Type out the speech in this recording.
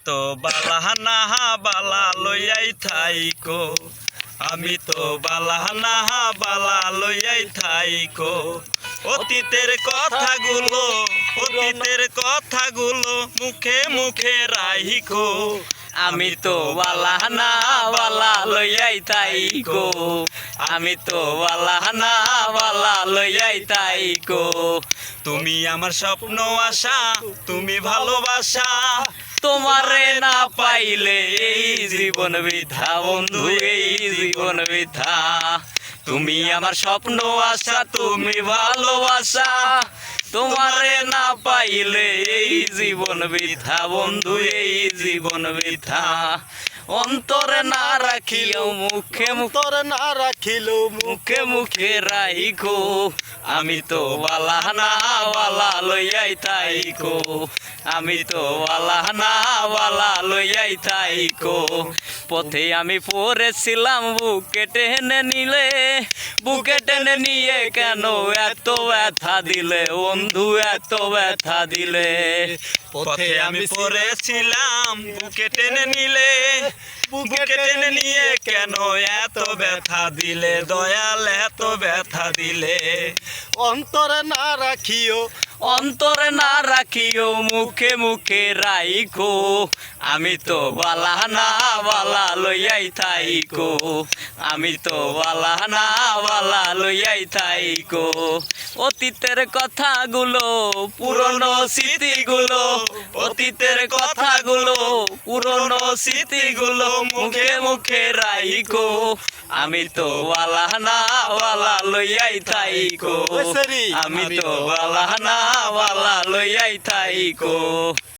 তো বালাহানা বালা লইয়াই থাইকো, আমি তো বালাহানা বালা লইয়াই থাইকো। অতীতের কথাগুলো মুখে মুখে রাইখো, আমি তো বালাহানা বালা লইয়াই তাইকো, আমি তো বালাহানা বালা লইয়াই তাইকো। তুমি আমার স্বপ্ন আশা, তুমি ভালোবাসা, তোমারে না পাইলে এই জীবন বৃথা বন্ধু, এই জীবন বৃথা। তুমি আমার স্বপ্ন আশা, তুমি ভালোবাসা, তোমারে না পাইলে এই জীবন বৃথা বন্ধু, এই জীবন বৃথা। অন্তরে না রাখিও মুখে মুখে মুখে রাইখো, আমি তো বালাহানা বালা লইয়াই তাইকো, আমি তো বালাহানা বালা লইয়াই তাইকো। পথে আমি পড়েছিলাম বুকে টেনে নিলে, বুকে টেনে নিয়ে কেন এত ব্যথা দিলে বন্ধু, এত ব্যথা দিলে। পথে আমি পড়েছিলাম বুকে টেনে নিলে, বুকে টেনে নিয়ে কেন এত ব্যথা দিলে দয়াল, এত ব্যথা দিলে। অন্তরে না রাখিও, অন্তরে না রাখিও মুখে মুখে রাইখো, আমি তো বালাহানা বালা লইয়াই থাইকো, আমি তো বালাহানা বালা লইয়াই থাইকো। অতীতের কথাগুলো পুরনো স্মৃতিগুলো, অতীতের কথাগুলো পুরনো স্মৃতিগুলো মুখে মুখে রাইখো, আমি তো বালাহানা বালা লইয়াই থাইকো, আমি তো বালাহানা বালা লইয়াই থাইকো।